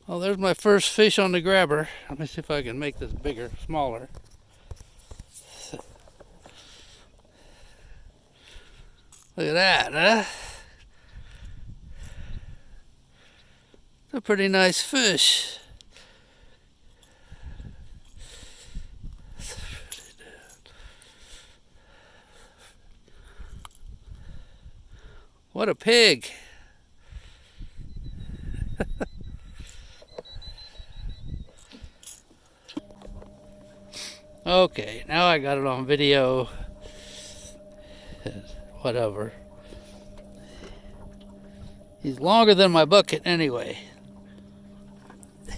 Well, there's my first fish on the grabber. Let me see if I can make this bigger, smaller. Look at that, huh? It's a pretty nice fish. What a pig. Okay, now I got it on video. Whatever. He's longer than my bucket anyway.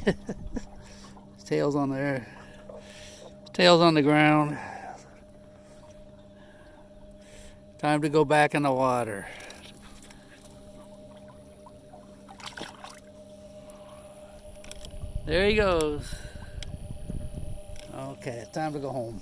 His tail's on there. His tail's on the ground. Time to go back in the water. There he goes. Okay, time to go home.